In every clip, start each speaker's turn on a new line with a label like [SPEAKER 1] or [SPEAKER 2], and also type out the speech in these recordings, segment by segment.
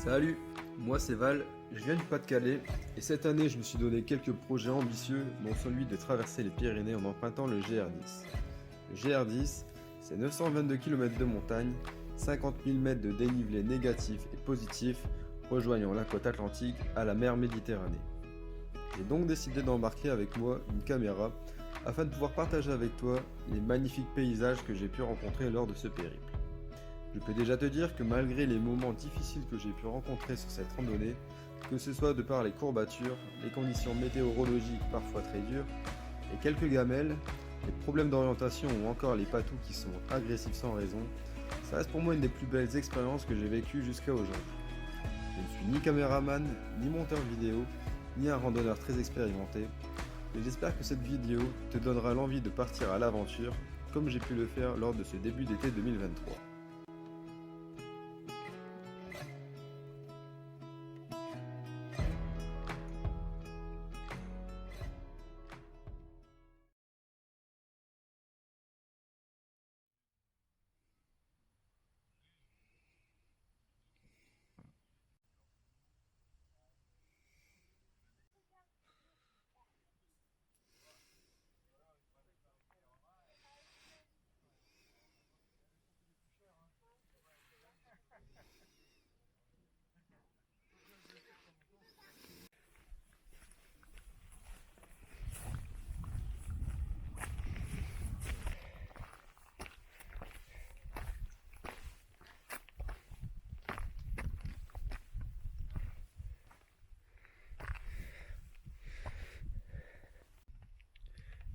[SPEAKER 1] Salut, moi c'est Val, je viens du Pas-de-Calais et cette année je me suis donné quelques projets ambitieux dont celui de traverser les Pyrénées en empruntant le GR10. Le GR10, c'est 922 km de montagne, 50 000 mètres de dénivelé négatif et positif rejoignant la côte atlantique à la mer Méditerranée. J'ai donc décidé d'embarquer avec moi une caméra afin de pouvoir partager avec toi les magnifiques paysages que j'ai pu rencontrer lors de ce périple. Je peux déjà te dire que malgré les moments difficiles que j'ai pu rencontrer sur cette randonnée, que ce soit de par les courbatures, les conditions météorologiques parfois très dures, et quelques gamelles, les problèmes d'orientation ou encore les patous qui sont agressifs sans raison, ça reste pour moi une des plus belles expériences que j'ai vécues jusqu'à aujourd'hui. Je ne suis ni caméraman, ni monteur vidéo, ni un randonneur très expérimenté, mais j'espère que cette vidéo te donnera l'envie de partir à l'aventure, comme j'ai pu le faire lors de ce début d'été 2023.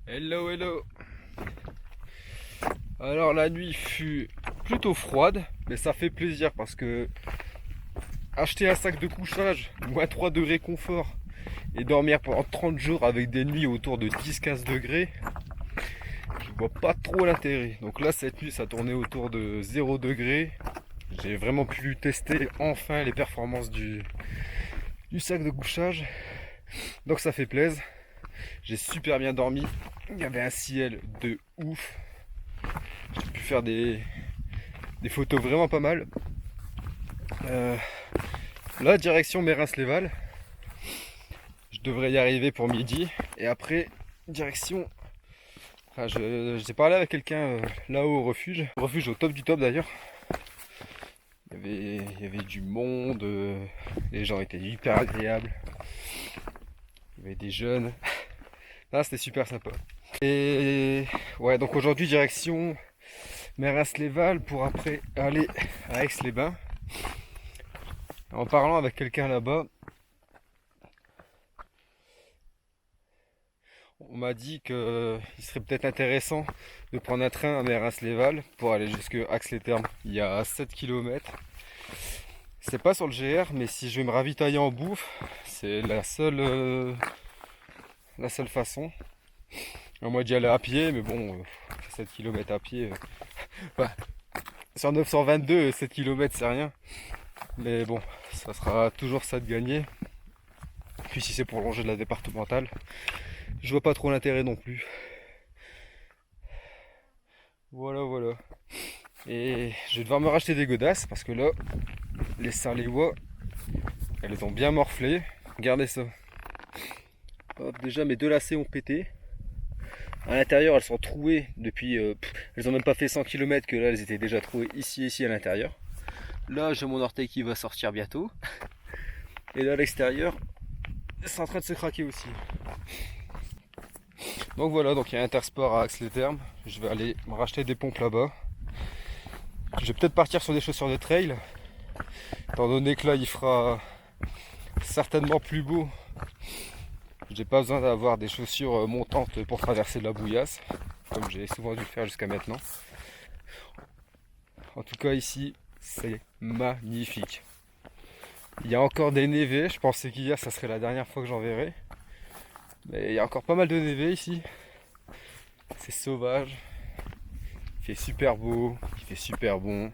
[SPEAKER 1] Hello, hello. Alors la nuit fut plutôt froide, mais ça fait plaisir parce que acheter un sac de couchage, moins 3 degrés confort, et dormir pendant 30 jours avec des nuits autour de 10-15 degrés, je vois pas trop l'intérêt. Donc là cette nuit ça tournait autour de 0 degrés. J'ai vraiment pu tester enfin les performances du sac de couchage. Donc ça fait plaisir. J'ai super bien dormi. Il y avait un ciel de ouf. J'ai pu faire des photos vraiment pas mal. Là, direction Mérins-les-Valles. Je devrais y arriver pour midi. Et après, direction... Enfin, j'ai parlé avec quelqu'un là-haut au refuge. Refuge au top du top d'ailleurs. Il y avait du monde. Les gens étaient hyper agréables. Il y avait des jeunes. Là, c'était super sympa. Et ouais, donc aujourd'hui direction Mérins-les-Valles pour après aller à Aix-les-Bains. En parlant avec quelqu'un là-bas, on m'a dit qu'il serait peut-être intéressant de prendre un train à Mérins-les-Valles pour aller jusqu'à Aix-les-Thermes. Il y a 7 km. C'est pas sur le GR, mais si je vais me ravitailler en bouffe, c'est la seule façon. On m'a dit aller à pied, mais bon, 7 km à pied. Ouais. Sur 922, 7 km c'est rien. Mais bon, ça sera toujours ça de gagner. Puis si c'est pour longer de la départementale, je vois pas trop l'intérêt non plus. Voilà, voilà. Et je vais devoir me racheter des godasses parce que là, les Saint-Léois, elles ont bien morflé. Regardez ça. Hop, déjà mes deux lacets ont pété. À l'intérieur, elles sont trouées depuis... elles ont même pas fait 100 km que là, elles étaient déjà trouées ici à l'intérieur. Là, j'ai mon orteil qui va sortir bientôt. Et là, à l'extérieur, c'est en train de se craquer aussi. Donc voilà, donc il y a Intersport à Aix-les-Thermes. Je vais aller me racheter des pompes là-bas. Je vais peut-être partir sur des chaussures de trail. Étant donné que là, il fera certainement plus beau. J'ai pas besoin d'avoir des chaussures montantes pour traverser de la bouillasse, comme j'ai souvent dû le faire jusqu'à maintenant. En tout cas ici, c'est magnifique. Il y a encore des névés, je pensais qu'hier ça serait la dernière fois que j'en verrais. Mais il y a encore pas mal de névés ici. C'est sauvage. Il fait super beau, il fait super bon.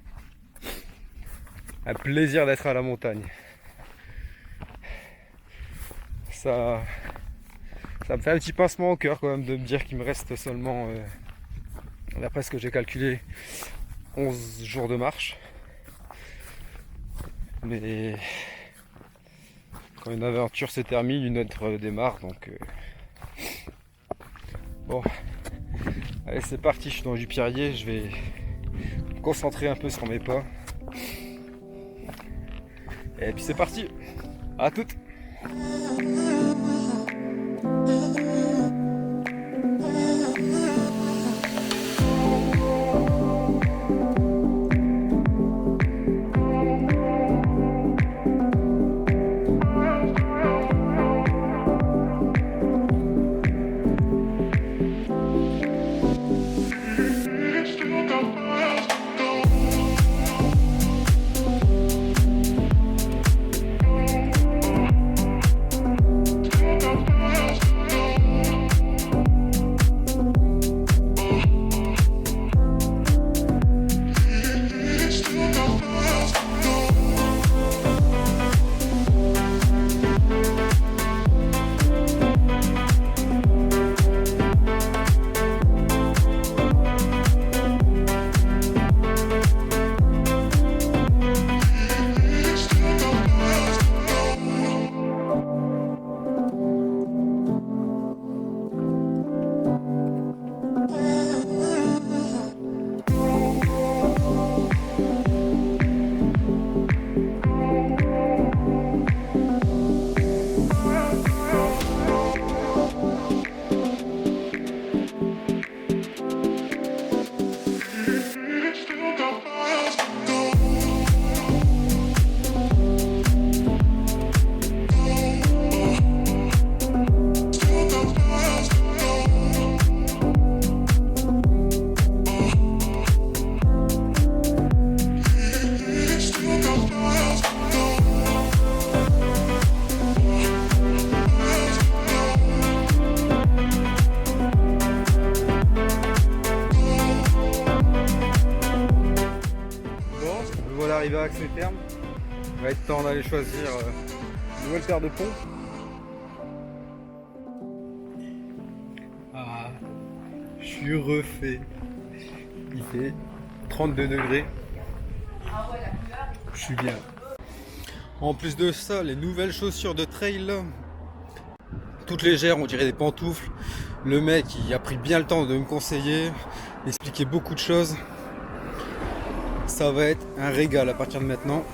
[SPEAKER 1] Un plaisir d'être à la montagne. Ça me fait un petit pincement au cœur quand même de me dire qu'il me reste seulement, d'après ce que j'ai calculé, 11 jours de marche. Mais quand une aventure se termine, une autre démarre. Donc bon, allez, c'est parti. Je suis dans du pierrier. Je vais me concentrer un peu sur mes pas. Et puis c'est parti. À toutes. Arrivé à ses termes, il va être temps d'aller choisir une nouvelle paire de pompes. Ah, je suis refait. Il fait 32 degrés. Je suis bien. En plus de ça, les nouvelles chaussures de trail, toutes légères, on dirait des pantoufles. Le mec, il a pris bien le temps de me conseiller, m'expliquer beaucoup de choses. Ça va être un régal à partir de maintenant.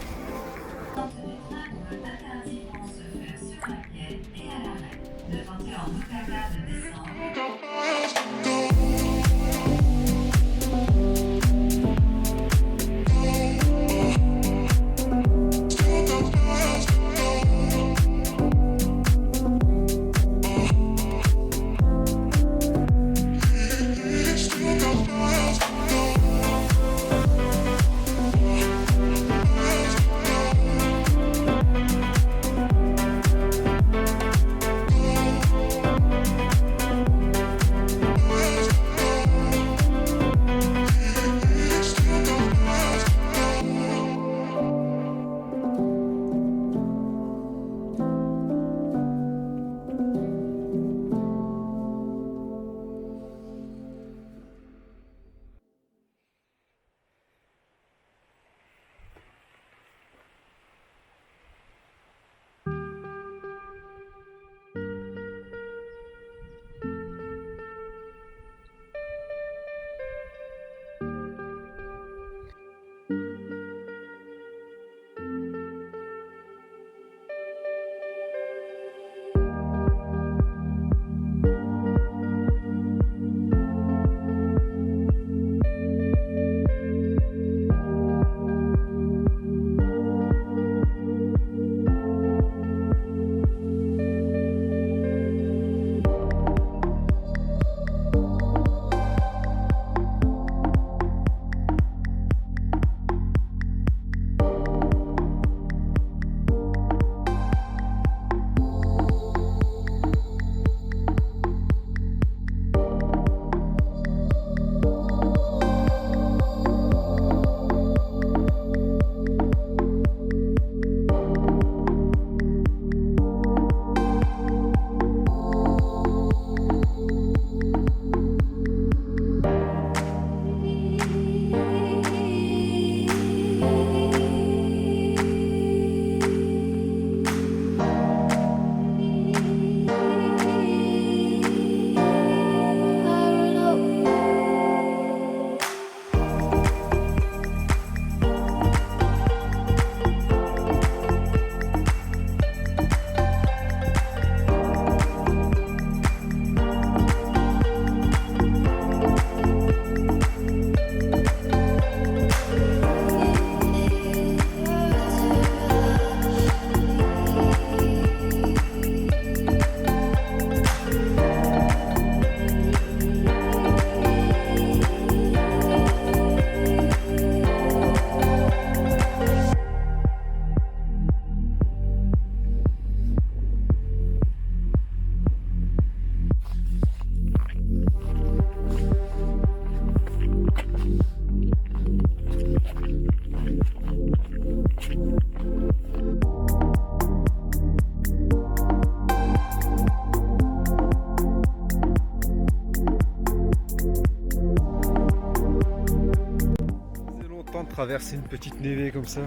[SPEAKER 1] content de traverser une petite névée comme ça.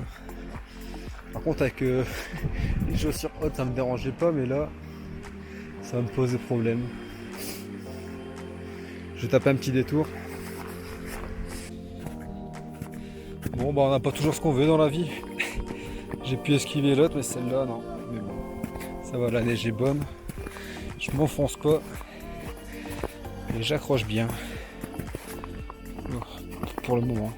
[SPEAKER 1] Par contre avec les chaussures hautes ça me dérangeait pas, mais là ça va me poser problème. Je vais taper un petit détour. Bon bah on n'a pas toujours ce qu'on veut dans la vie. J'ai pu esquiver l'autre mais celle-là non. Mais bon, ça va, la neige est bonne. Je m'enfonce pas. Et j'accroche bien. Pour le moment.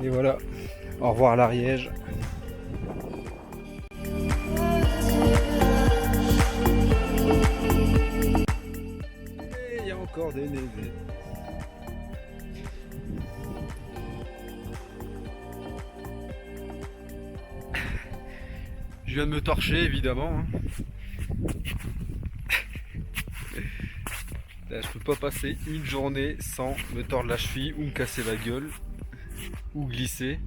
[SPEAKER 1] Et voilà. Au revoir l'Ariège. Et il y a encore des névés. Je viens de me torcher évidemment. Là, je peux pas passer une journée sans me tordre la cheville ou me casser la gueule ou glisser.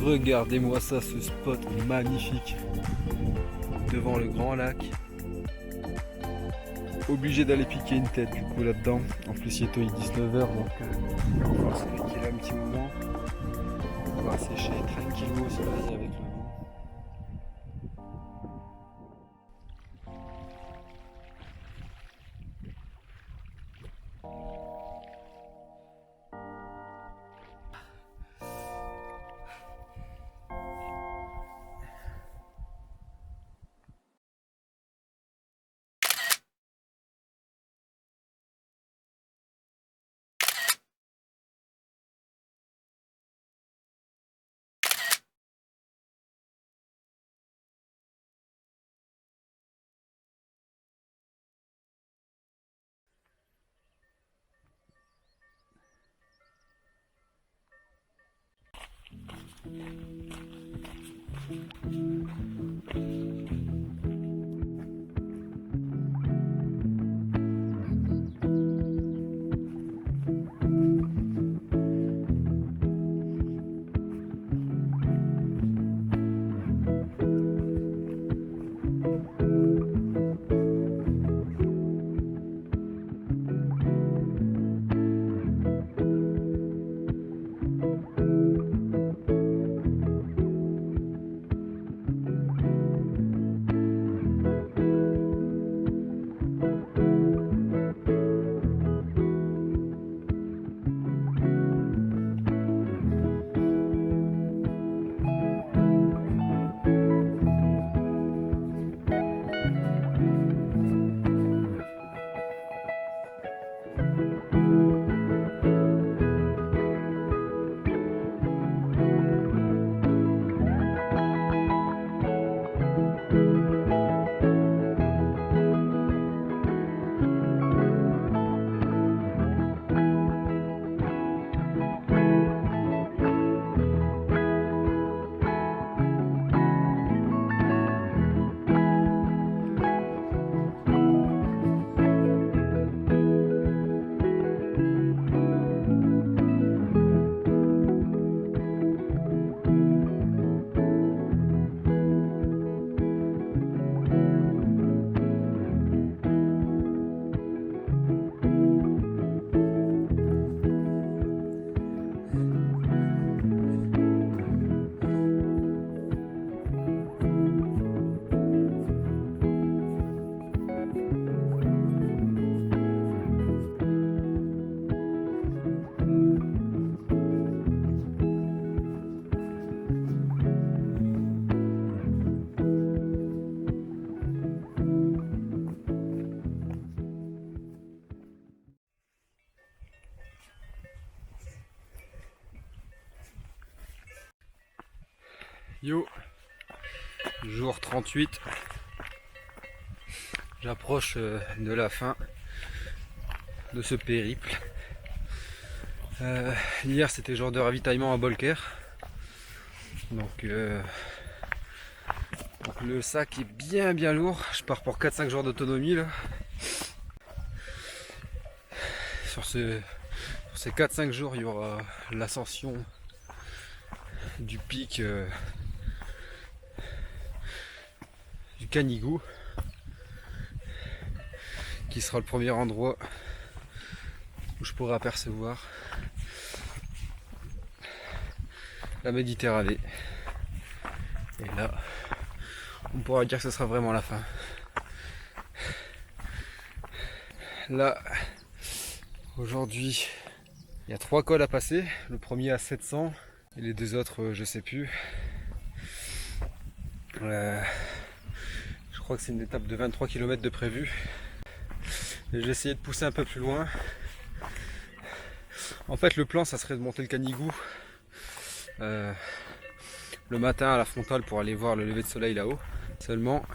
[SPEAKER 1] Regardez-moi ça, ce spot magnifique devant le grand lac. Obligé d'aller piquer une tête du coup là-dedans. En plus il est 19h donc il va falloir se piquer là un petit moment. On va sécher tranquillement au soleil avec le vent.
[SPEAKER 2] Yo, jour 38, j'approche de la fin de ce périple. Hier c'était jour de ravitaillement à Bolker, donc le sac est bien lourd. Je pars pour 4-5 jours d'autonomie là. Sur ces 4-5 jours il y aura l'ascension du pic du Canigou, qui sera le premier endroit où je pourrai apercevoir la Méditerranée. Et là, on pourra dire que ce sera vraiment la fin. Là, aujourd'hui, il y a 3 cols à passer. Le premier à 700 et les 2 autres, je sais plus. Je crois que c'est une étape de 23 km de prévu. Et j'ai essayé de pousser un peu plus loin. En fait, le plan, ça serait de monter le Canigou le matin à la frontale pour aller voir le lever de soleil là-haut. Seulement,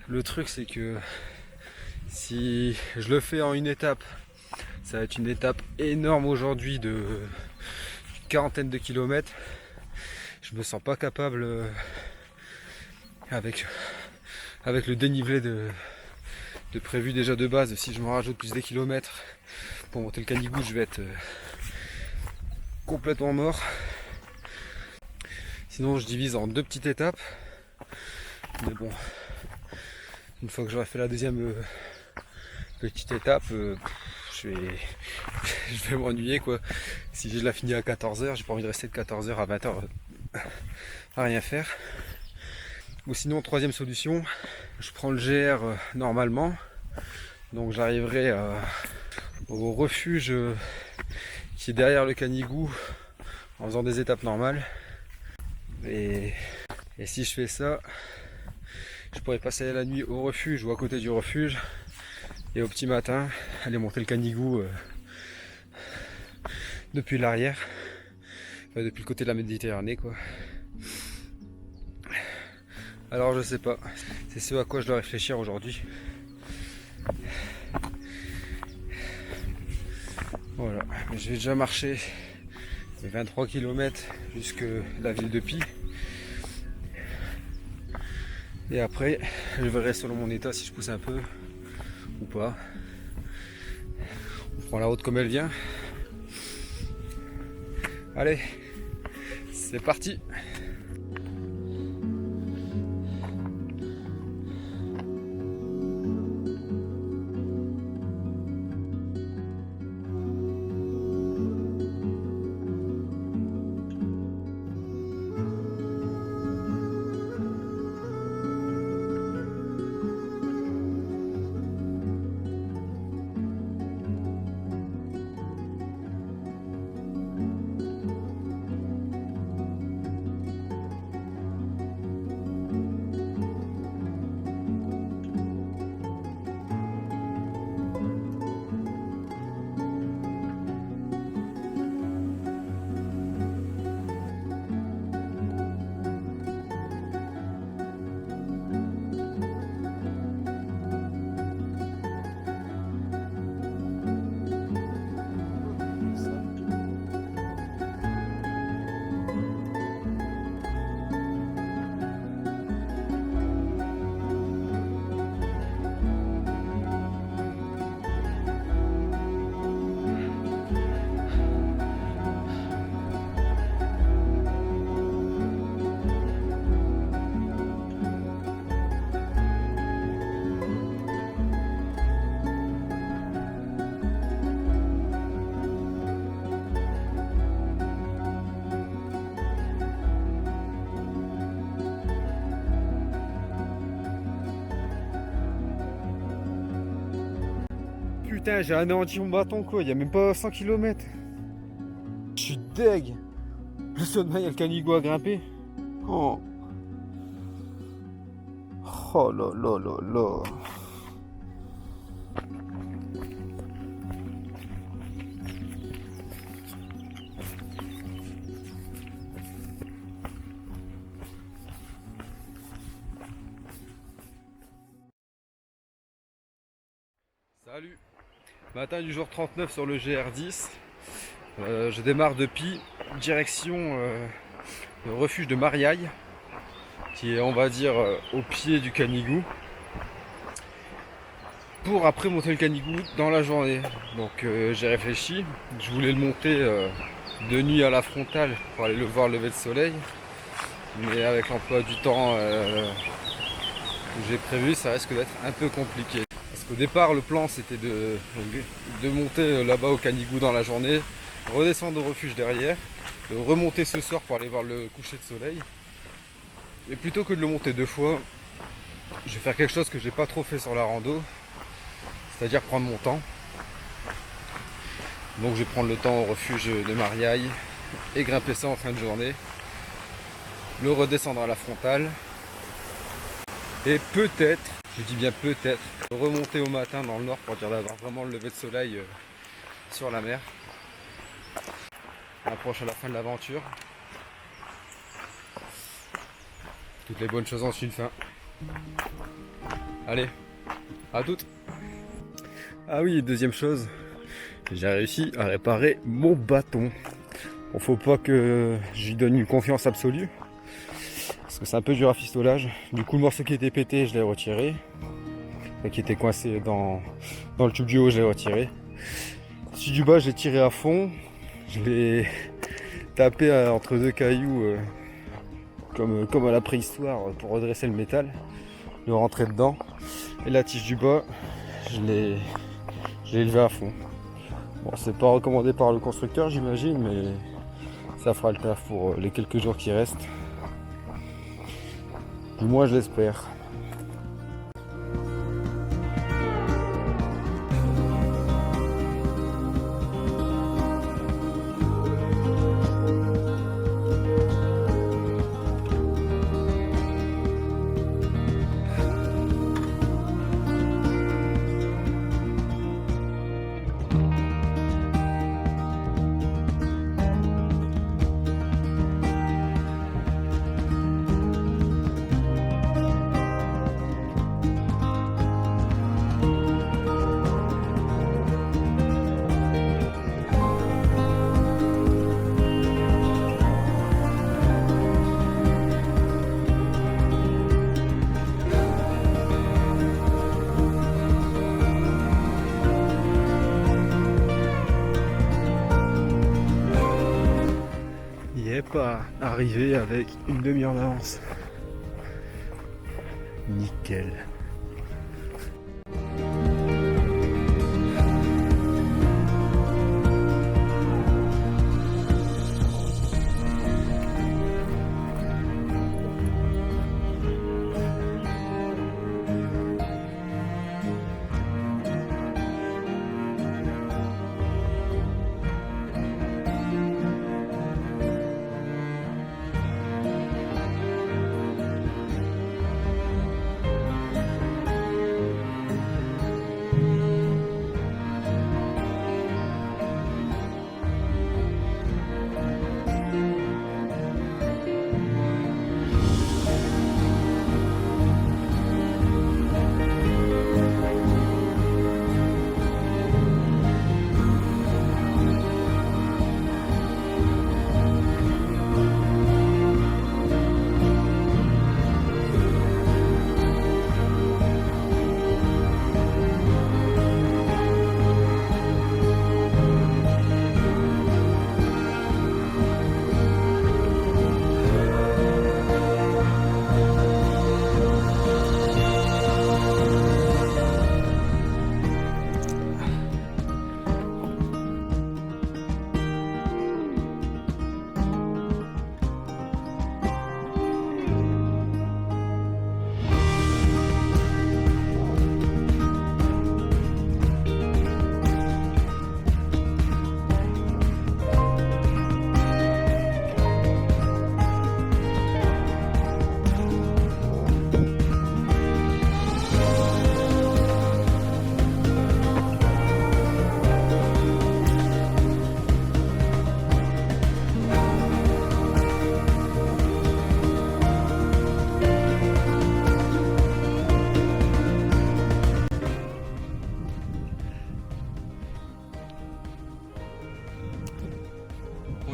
[SPEAKER 2] le truc, c'est que si je le fais en une étape, ça va être une étape énorme aujourd'hui de une quarantaine de kilomètres. Je me sens pas capable avec le dénivelé de prévu déjà de base. Si je me rajoute plus des kilomètres pour monter le Canigou, je vais être complètement mort. Sinon je divise en 2 petites étapes. Mais bon, une fois que j'aurai fait la deuxième petite étape, je vais m'ennuyer quoi. Si je la finis à 14h, j'ai pas envie de rester de 14h à 20h à rien faire. Ou sinon, troisième solution, je prends le GR normalement. Donc j'arriverai au refuge qui est derrière le Canigou en faisant des étapes normales. Et si je fais ça, je pourrais passer la nuit au refuge ou à côté du refuge. Et au petit matin, aller monter le Canigou depuis l'arrière. Enfin, depuis le côté de la Méditerranée quoi. Alors je sais pas, c'est ce à quoi je dois réfléchir aujourd'hui. Voilà, je vais déjà marcher 23 km jusque la ville de Pi. Et après, je verrai selon mon état si je pousse un peu ou pas. On prend la route comme elle vient. Allez, c'est parti! Putain, j'ai anéanti mon bâton quoi, il y a même pas 100 km. Je suis deg. Juste demain, il y a le Canigou à grimper. Oh. Oh là là là là. Salut. Matin du jour 39 sur le GR10. Je démarre depuis direction le refuge de Mariaille, qui est, on va dire, au pied du Canigou, pour après monter le Canigou dans la journée. Donc j'ai réfléchi, je voulais le monter de nuit à la frontale pour aller le voir lever le soleil, mais avec l'emploi du temps que j'ai prévu, ça risque d'être un peu compliqué. Parce qu'au départ, le plan c'était de monter là-bas au Canigou dans la journée, redescendre au refuge derrière, de remonter ce soir pour aller voir le coucher de soleil. Et plutôt que de le monter 2 fois, je vais faire quelque chose que j'ai pas trop fait sur la rando, c'est-à-dire prendre mon temps. Donc je vais prendre le temps au refuge de Mariaille et grimper ça en fin de journée, le redescendre à la frontale et peut-être, je dis bien peut-être, remonter au matin dans le nord pour dire d'avoir vraiment le lever de soleil sur la mer. On approche à la fin de l'aventure. Toutes les bonnes choses ont une fin. Allez, à toutes. Ah oui, deuxième chose, j'ai réussi à réparer mon bâton. Bon, faut pas que je lui donne une confiance absolue, parce que c'est un peu du rafistolage. Du coup, le morceau qui était pété, je l'ai retiré. Et qui était coincé dans le tube du haut, je l'ai retiré. Celui du bas, j'ai tiré à fond. Je l'ai tapé entre 2 cailloux, comme à la préhistoire, pour redresser le métal, le rentrer dedans. Et la tige du bas, je l'ai élevé à fond. Bon, c'est pas recommandé par le constructeur, j'imagine, mais ça fera le taf pour les quelques jours qui restent. Du moins, je l'espère. Pas arrivé avec une demi-heure d'avance. Nickel.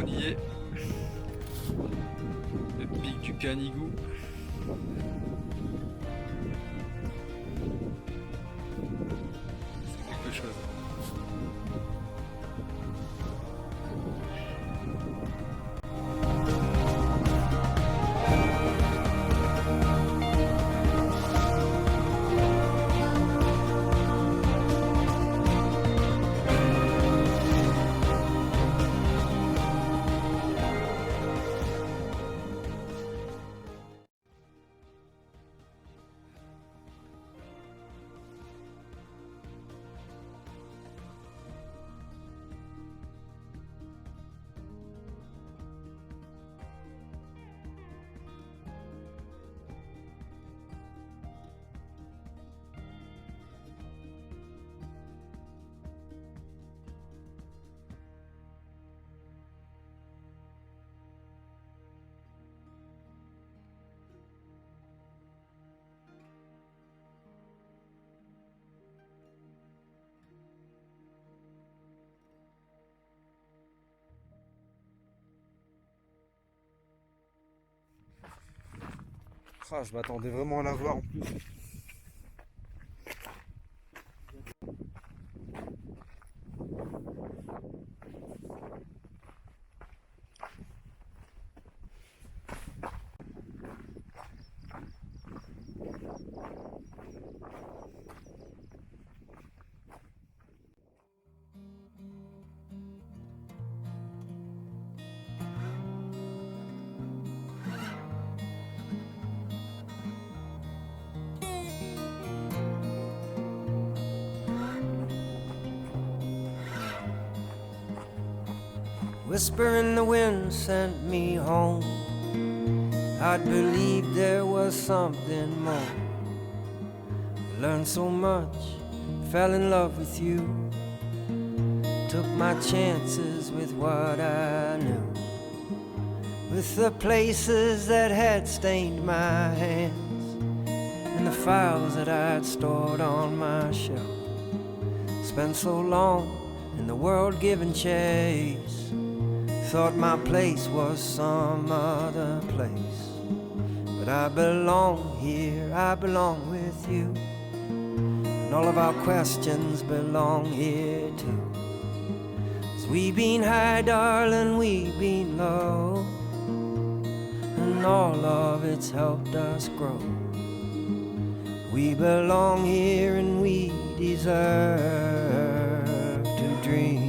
[SPEAKER 2] On y est. Le pic du Canigou. C'est quelque chose. Ah, je m'attendais vraiment à la voir en plus.
[SPEAKER 3] Whisper in the wind sent me home. I'd believed there was something more. Learned so much, fell in love with you. Took my chances with what I knew. With the places that had stained my hands, and the files that I'd stored on my shelf. Spent so long in the world giving chase. Thought my place was some other place, but I belong here, I belong with you, and all of our questions belong here too. 'Cause we been high, darling, we been low, and all of it's helped us grow. We belong here and we deserve to dream.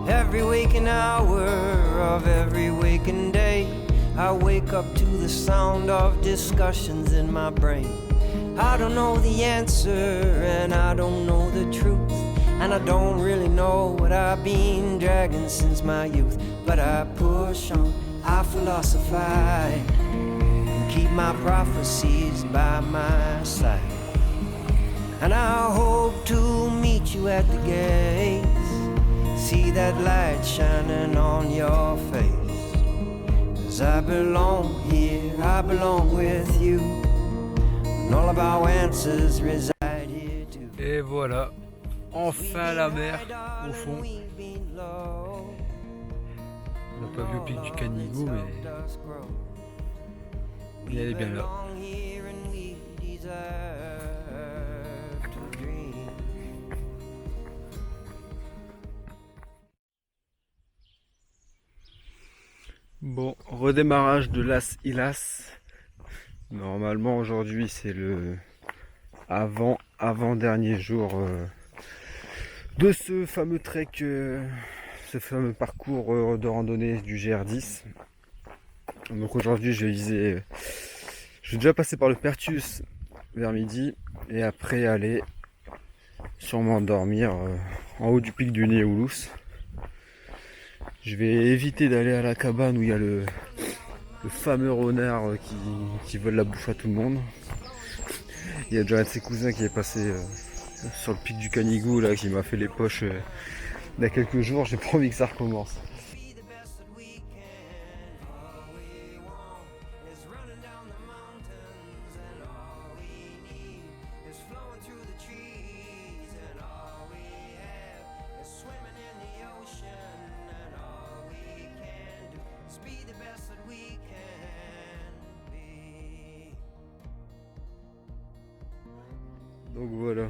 [SPEAKER 3] Every waking hour of every waking day, I wake up to the sound of discussions in my brain. I don't know the answer and I don't know the truth, and I don't really know what I've been dragging since my youth. But I push on, I philosophize, and keep my prophecies by my side. And I hope to meet you at the gates, see that light shining on your face. 'Cause I belong here, I belong with you, and all of our answers reside here too.
[SPEAKER 2] Et voilà, enfin la mer au fond. On n'a pas vu le pic du Canigou, mais elle est bien là. Bon, redémarrage de Las Illas. Normalement aujourd'hui c'est le avant-dernier jour de ce fameux trek, ce fameux parcours de randonnée du GR10. Donc aujourd'hui je vais déjà passer par le Perthus vers midi et après aller sûrement dormir en haut du pic du Néoulous. Je vais éviter d'aller à la cabane où il y a le fameux renard qui vole la bouffe à tout le monde. Il y a déjà un de ses cousins qui est passé sur le pic du Canigou là qui m'a fait les poches il y a quelques jours. J'ai pas envie que ça recommence. Donc voilà.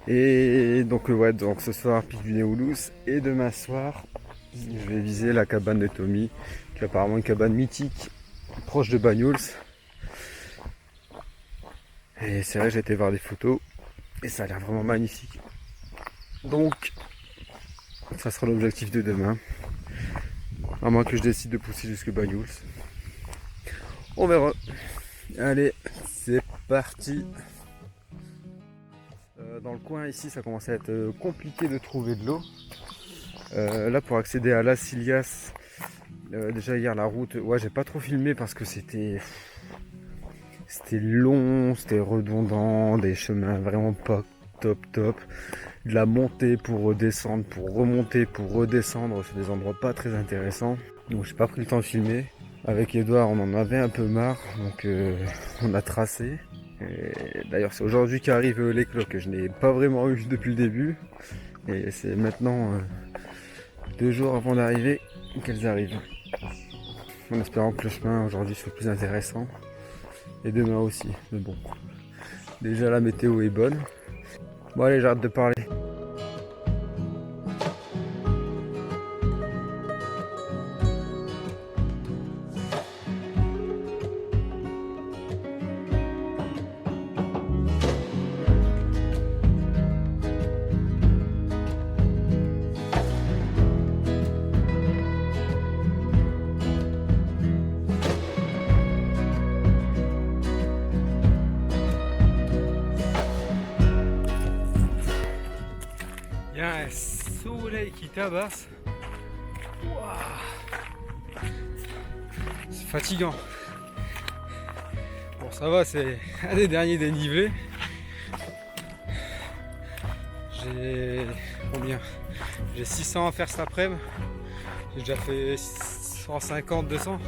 [SPEAKER 2] Et donc ouais, donc ce soir pic du Néoulous et demain soir je vais viser la cabane de Tommy, qui est apparemment une cabane mythique proche de Banyuls. Et c'est vrai, j'ai été voir des photos et ça a l'air vraiment magnifique. Donc ça sera l'objectif de demain. À moins que je décide de pousser jusque Banyuls. On verra. Allez, c'est parti. Dans le coin ici, ça commence à être compliqué de trouver de l'eau. Là, pour accéder à Las Ilias, déjà hier la route, ouais, j'ai pas trop filmé parce que c'était long, c'était redondant, des chemins vraiment pas top. De la montée pour redescendre, pour remonter, pour redescendre, c'est des endroits pas très intéressants. Donc j'ai pas pris le temps de filmer. Avec Edouard, on en avait un peu marre, donc on a tracé. D'ailleurs, c'est aujourd'hui qu'arrivent les cloques, que je n'ai pas vraiment eu depuis le début. Et c'est maintenant 2 jours avant d'arriver qu'elles arrivent. En espérant que le chemin aujourd'hui soit plus intéressant. Et demain aussi. Mais bon, déjà la météo est bonne. Bon allez, j'arrête de parler. Il y a un soleil qui tabasse. Ouah. C'est fatigant. Bon, ça va, c'est un des derniers dénivelés. J'ai combien? J'ai 600 à faire cet après-midi. J'ai déjà fait 150, 200.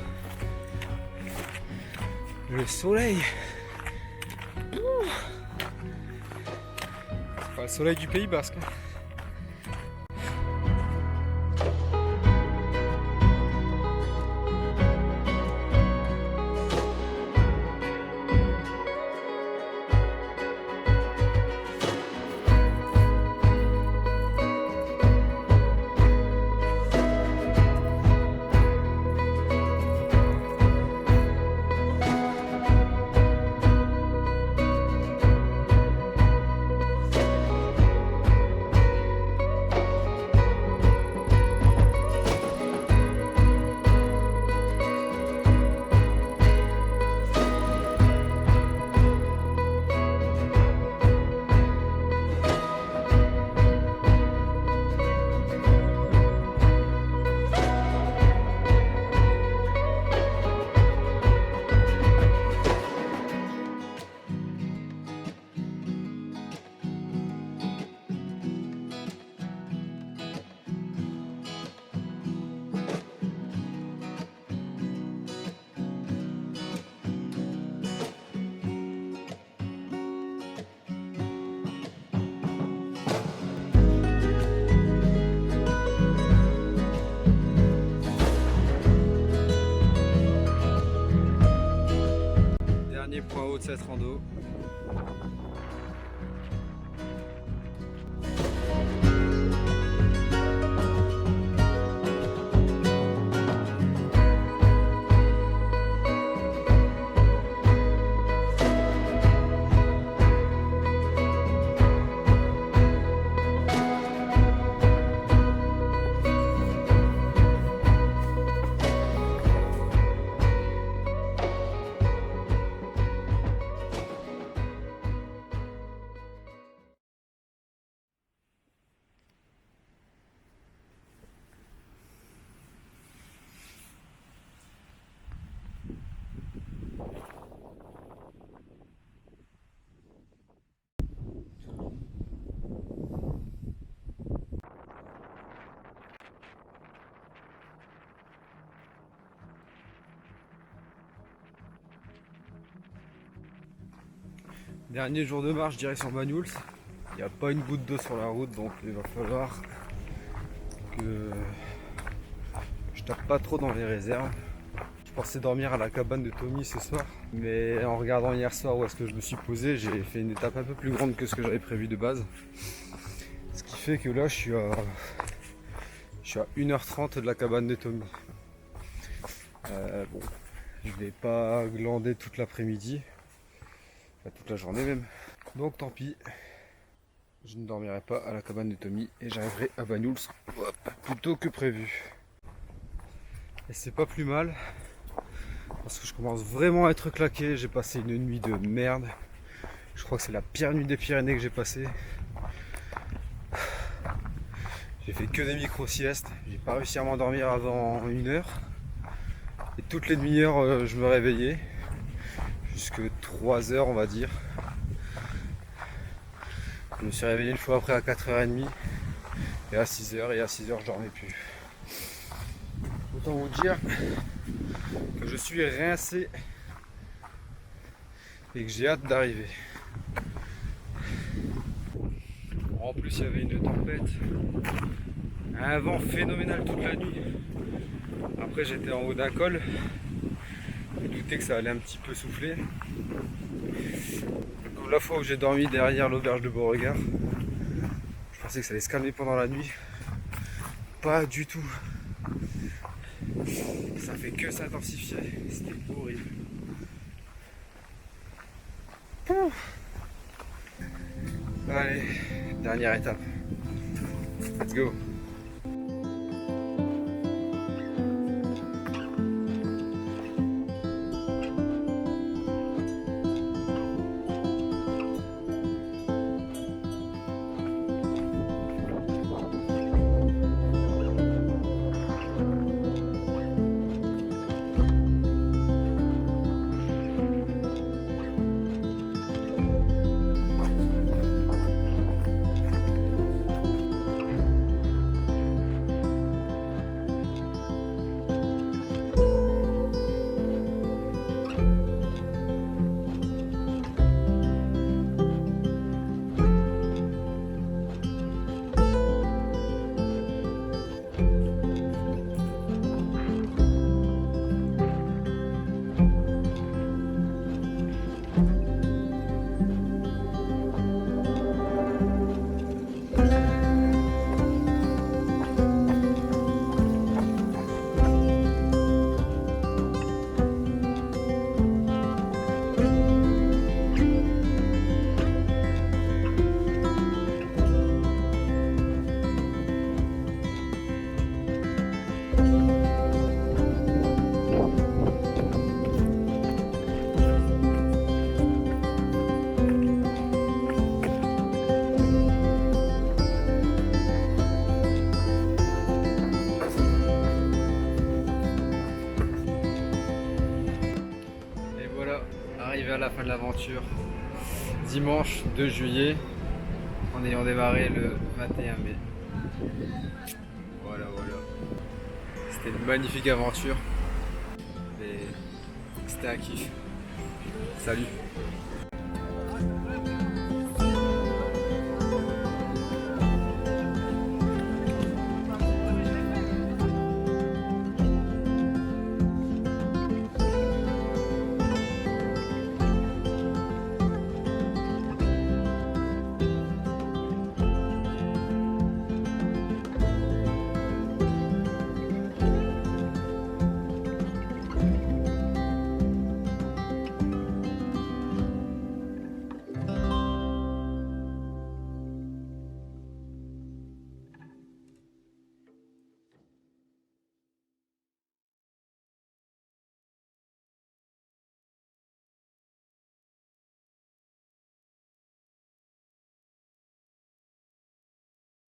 [SPEAKER 2] Le soleil. C'est pas le soleil du Pays Basque. Point haut de cette rando. Dernier jour de marche direction Banyuls. Il n'y a pas une goutte d'eau sur la route, donc il va falloir que je tape pas trop dans les réserves. Je pensais dormir à la cabane de Tommy ce soir, mais en regardant hier soir où est-ce que je me suis posé, j'ai fait une étape un peu plus grande que ce que j'avais prévu de base. Ce qui fait que là je suis à 1h30 de la cabane de Tommy. Bon, je vais pas glander toute l'après-midi, enfin, toute la journée même. Donc tant pis, je ne dormirai pas à la cabane de Tommy et j'arriverai à Banyuls plus tôt que prévu. Et c'est pas plus mal, parce que je commence vraiment à être claqué. J'ai passé une nuit de merde. Je crois que c'est la pire nuit des Pyrénées que j'ai passée. J'ai fait que des micro-siestes. J'ai pas réussi à m'endormir avant 1h. Et toutes les demi-heures, je me réveillais. Jusque 3h, on va dire. Je me suis réveillé une fois après à 4h30. Et à 6h. Et à 6h, je dormais plus. Autant vous dire que je suis rincé et que j'ai hâte d'arriver. En plus, il y avait une tempête, un vent phénoménal toute la nuit. Après, j'étais en haut d'un col, je me doutais que ça allait un petit peu souffler. Comme la fois où j'ai dormi derrière l'auberge de Beauregard, je pensais que ça allait se calmer pendant la nuit. Pas du tout. Ça fait que s'intensifier, c'était horrible. Allez, dernière étape. Let's go. Arrivé à la fin de l'aventure, dimanche 2 juillet, en ayant démarré le 21 mai. Voilà. C'était une magnifique aventure. Et c'était un kiff. Salut.